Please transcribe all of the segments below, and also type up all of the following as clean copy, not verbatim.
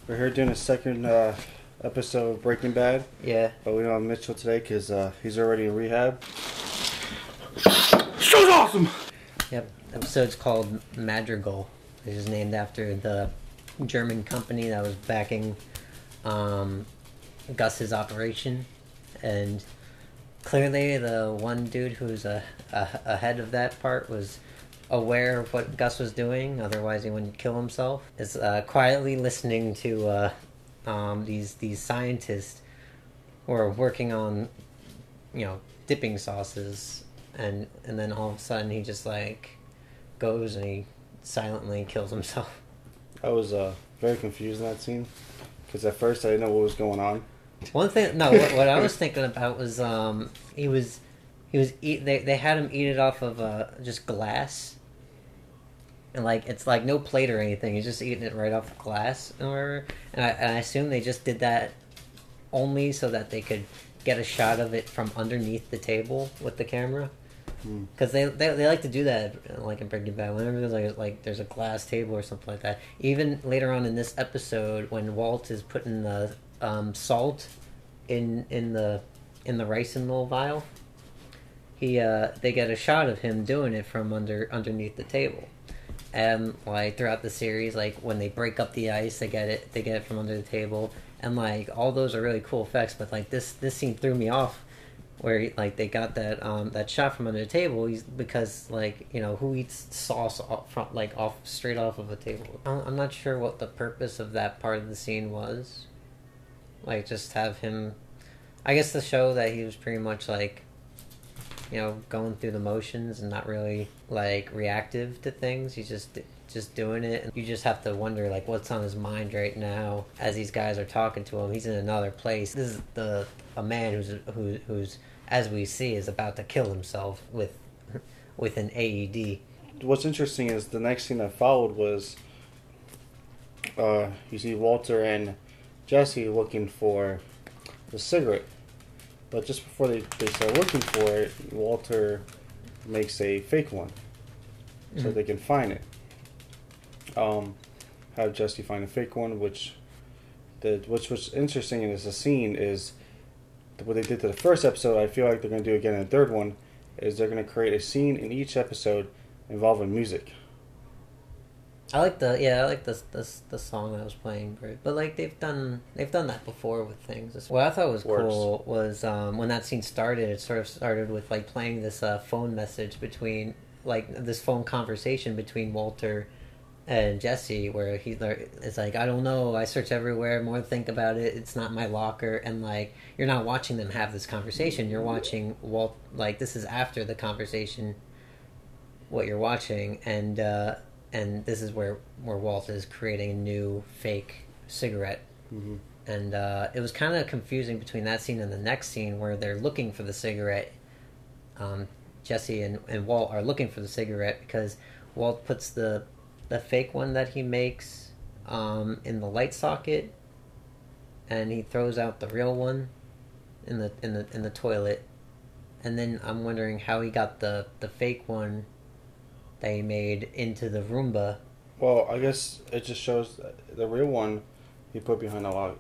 We're here doing a second episode of Breaking Bad, Yeah. but we don't have Mitchell today because he's already in rehab. Show's awesome! Yep. Episode's called Madrigal. It is named after the German company that was backing Gus's operation. And clearly the one dude who's ahead of that part was aware of what Gus was doing, otherwise he wouldn't kill himself. Is quietly listening to these scientists who are working on, dipping sauces, and then all of a sudden he just goes and he silently kills himself. I was very confused in that scene because at first I didn't know what was going on. One thing, no, what I was thinking about was they had him eat it off of just glass. And it's no plate or anything. He's just eating it right off the glass or whatever. And I assume they just did that only so that they could get a shot of it from underneath the table with the camera. Because they like to do that in Breaking Bad. Whenever there's there's a glass table or something like that. Even later on in this episode, when Walt is putting the salt in the rice in the little vial, they get a shot of him doing it from underneath the table. And throughout the series, when they break up the ice, they get it from under the table, and all those are really cool effects. But this scene threw me off, where they got that shot from under the table, because who eats sauce straight off of a table? I'm not sure what the purpose of that part of the scene was. Just have him, I guess, to show that he was pretty much going through the motions and not really reactive to things. He's just doing it, and you just have to wonder what's on his mind right now as these guys are talking to him. He's in another place. This is a man who's as we see is about to kill himself with an AED. What's interesting is the next scene that followed was you see Walter and Jesse looking for the cigarette. But just before they start looking for it, Walter makes a fake one so they can find it. Have Jesse find a fake one, which what's interesting in this scene is what they did to the first episode. I feel like they're going to do again in the third one. Is they're going to create a scene in each episode involving music. I like the song that was playing, but they've done that before with things. What I thought was cool was when that scene started. It sort of started with playing this phone message between this phone conversation between Walter and Jesse, where it's I don't know, I search everywhere, more think about it, it's not my locker, and you're not watching them have this conversation. You're watching Walt. This is after the conversation. What you're watching, and this is where Walt is creating a new fake cigarette. Mm-hmm. And it was kind of confusing between that scene and the next scene where they're looking for the cigarette. Jesse and Walt are looking for the cigarette because Walt puts the fake one that he makes in the light socket, and he throws out the real one in the toilet. And then I'm wondering how he got the fake one that he made into the Roomba. Well, I guess it just shows the real one he put behind a log.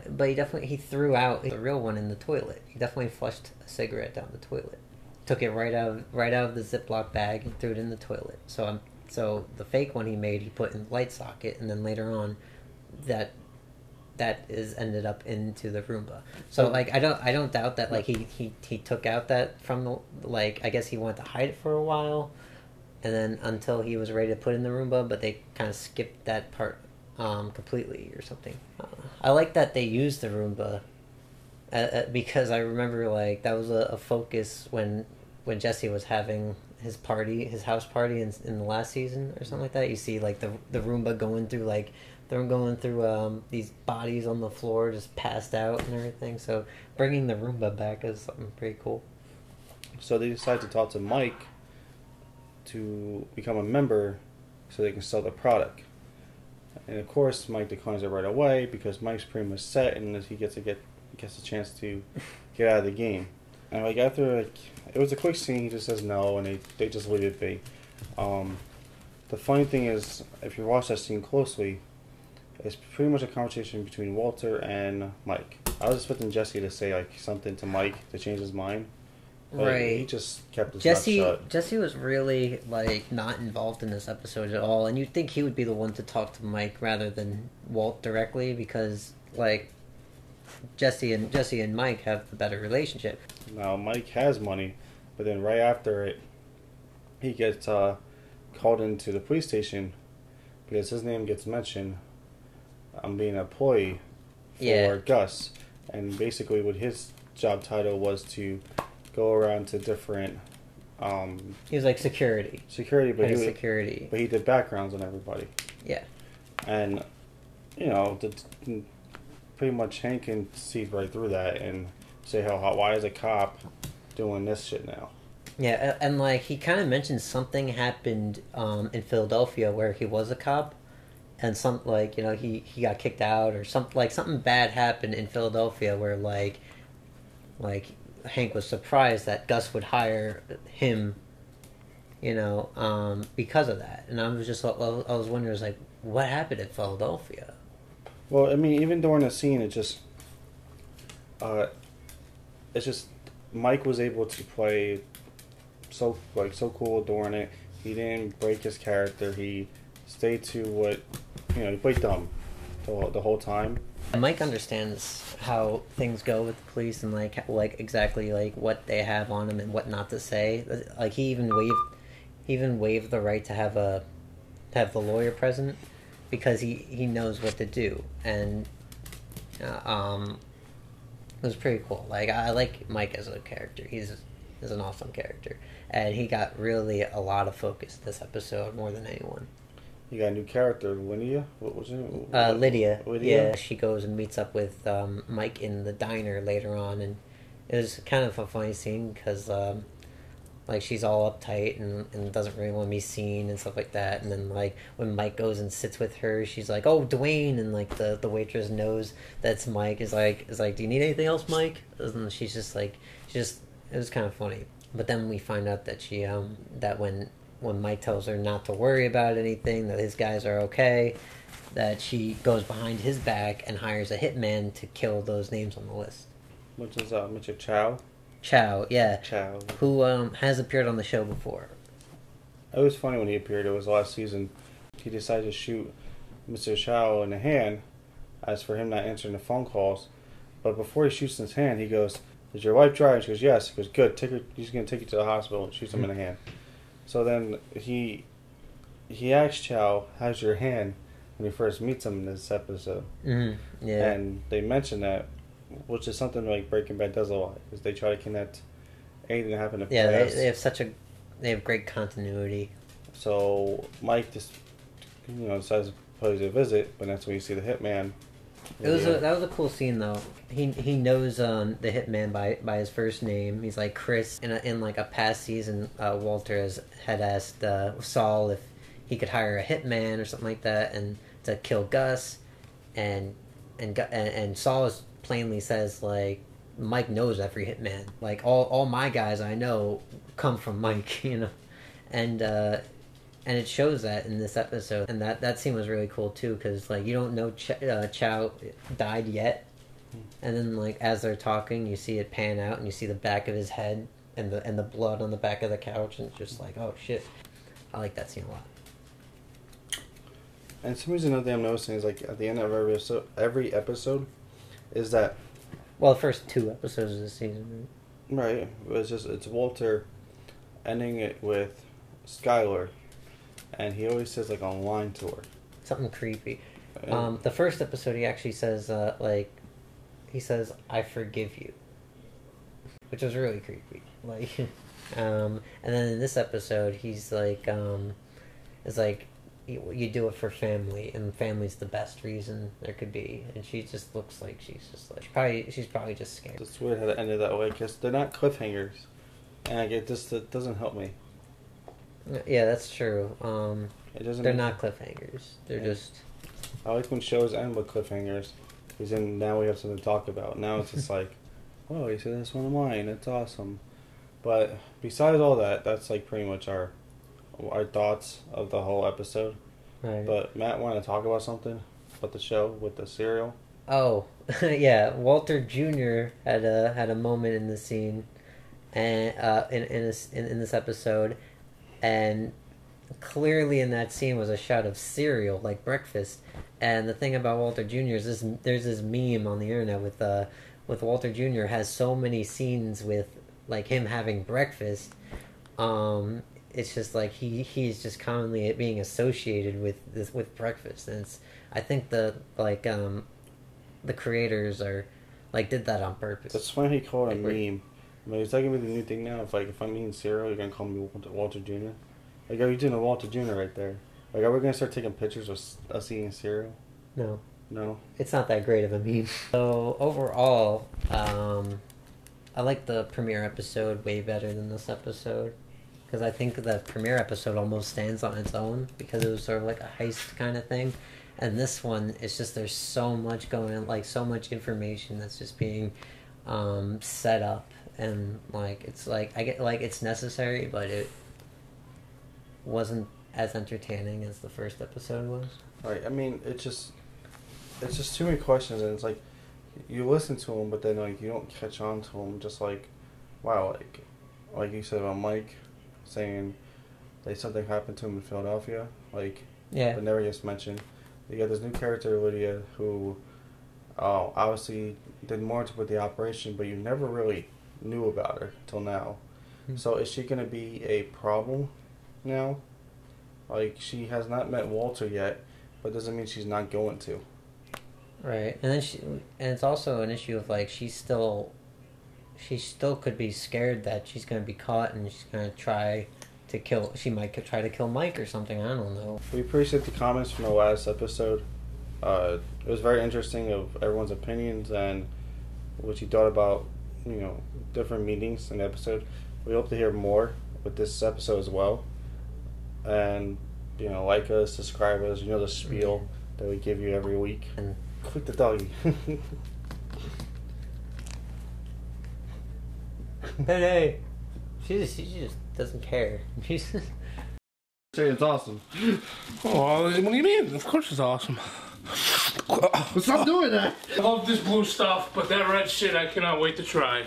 But he threw out the real one in the toilet. He definitely flushed a cigarette down the toilet. Took it right out of the Ziploc bag and threw it in the toilet. So the fake one he made, he put in the light socket, and then later on, that is ended up into the Roomba. So I don't doubt that he took out that from the I guess he wanted to hide it for a while, and then until he was ready to put in the Roomba, but they kind of skipped that part completely or something. I like that they used the Roomba because I remember that was a focus when Jesse was having his house party in the last season or something like that. You see the Roomba going through they're going through these bodies on the floor just passed out and everything. So bringing the Roomba back is something pretty cool. So they decide to talk to Mike to become a member so they can sell the product. And of course Mike declines it right away because Mike's pretty much set, and he gets a chance to get out of the game. And after it was a quick scene, he just says no, and they just leave it be. The funny thing is, if you watch that scene closely, It's pretty much a conversation between Walter and Mike. I was expecting Jesse to say like something to Mike to change his mind. But right. He just kept his mouth shut. Jesse was really like not involved in this episode at all, and you'd think he would be the one to talk to Mike rather than Walt directly, because like Jesse and Mike have the better relationship. Now Mike has money, but then right after it, he gets called into the police station because his name gets mentioned. Being an employee for Gus, and basically what his job title was to go around to different. He was like security, but he did backgrounds on everybody. Yeah, and you know, pretty much Hank can see right through that and say why is a cop doing this shit now? Yeah, and like he kind of mentioned something happened in Philadelphia where he was a cop. And some like, you know, he got kicked out or something bad happened in Philadelphia where like Hank was surprised that Gus would hire him, you know, because of that. And I was wondering, like, what happened in Philadelphia? Well, I mean, even during the scene, it's just Mike was able to play so cool during it. He didn't break his character. He stayed to what, you know, he played dumb the whole time. Mike understands how things go with the police and like exactly like what they have on him and what not to say. Like he even waived the right to have the lawyer present because he knows what to do, and it was pretty cool. Like I like Mike as a character. He's an awesome character, and he got really a lot of focus this episode more than anyone. You got a new character, Lydia. What was her name? Lydia. Yeah, she goes and meets up with Mike in the diner later on, and it was kind of a funny scene because like she's all uptight and doesn't really want to be seen and stuff like that. And then like when Mike goes and sits with her, she's like, "Oh, Dwayne," and like the waitress knows that's Mike. Is like, "Do you need anything else, Mike?" And she's just like, it was kind of funny. But then we find out that she that when Mike tells her not to worry about anything, that his guys are okay, that she goes behind his back and hires a hitman to kill those names on the list. Which is Mr. Chow? Chow, yeah. Chow. Who has appeared on the show before. It was funny when he appeared. It was last season. He decided to shoot Mr. Chow in the hand as for him not answering the phone calls. But before he shoots in his hand, he goes, "Is your wife driving?" She goes, "Yes." He goes, "Good. Take her. He's going to take you to the hospital." And shoots him in the hand. So then he asks Chow, "How's your hand?" when he first meets him in this episode. Mm-hmm. Yeah. And they mention that, which is something like Breaking Bad does a lot, because they try to connect anything that happened in the past. Yeah, they have great continuity. So Mike just, decides to pay a visit, but that's when you see the hitman. That was a cool scene though. He knows the hitman by his first name. He's like Chris. In like a past season, Walter had asked Saul if he could hire a hitman or something like that, and to kill Gus, and Saul plainly says like, Mike knows every hitman. Like all my guys I know come from Mike, and it shows that in this episode, and that scene was really cool too, because like you don't know Chow died yet, and then like as they're talking, you see it pan out, and you see the back of his head and the blood on the back of the couch, and it's just like, oh shit, I like that scene a lot. And some reason, another thing I'm noticing is like at the end of every episode, is that, well, the first 2 episodes of the season, right? It's Walter ending it with Skylar. And he always says like a line to her. Something creepy. The first episode he actually says he says, "I forgive you," which was really creepy. Like, and then in this episode he's like, it's like, you do it for family, and family's the best reason there could be. And she just looks like she's probably just scared. It's weird how it ended that way, because they're not cliffhangers, and I get this. That doesn't help me. Yeah, that's true. They're not cliffhangers. They're just... I like when shows end with cliffhangers, because then now we have something to talk about. Now it's just like, oh, you said that's one of mine. That's awesome. But besides all that, that's like pretty much our thoughts of the whole episode. Right. But Matt wanted to talk about something. about the show with the cereal. Oh, yeah. Walter Jr. had a moment in the scene, and in this episode, and clearly in that scene was a shot of cereal, like breakfast. And the thing about Walter Jr. is there's this meme on the internet with Walter Jr. has so many scenes with like him having breakfast. It's just like he's just commonly being associated with breakfast, and I think the creators are like did that on purpose. That's funny he called it a meme. I mean, is that gonna be the new thing now? If I'm eating cereal, you're gonna call me Walter Jr. Like, are you doing a Walter Jr. right there? Like, are we gonna start taking pictures of us eating cereal? No. It's not that great of a meme. So overall, I like the premiere episode way better than this episode. Because I think the premiere episode almost stands on its own because it was sort of like a heist kind of thing. And this one, it's just there's so much going on, like so much information that's just being set up. And like it's like I get like it's necessary, but it wasn't as entertaining as the first episode was. Right. I mean, it's just too many questions, and it's like you listen to them, but then like you don't catch on to them. Just like, wow, like you said about Mike saying that something happened to him in Philadelphia, like but never gets mentioned. You got this new character Lydia who obviously did more with the operation, but you never really knew about her till now. Mm-hmm. So is she going to be a problem now? Like, she has not met Walter yet, but doesn't mean she's not going to. Right, and then it's also an issue of like she still could be scared that she's going to be caught and she's going to try to kill. She might try to kill Mike or something. I don't know. We appreciate the comments from the last episode. It was very interesting of everyone's opinions and what you thought about, different meetings in the episode. We hope to hear more with this episode as well. And, like us, subscribe us, the spiel that we give you every week. And click the doggy. Hey. She just doesn't care. Say it's awesome. Oh, what do you mean? Of course it's awesome. Stop doing that! I love this blue stuff, but that red shit I cannot wait to try.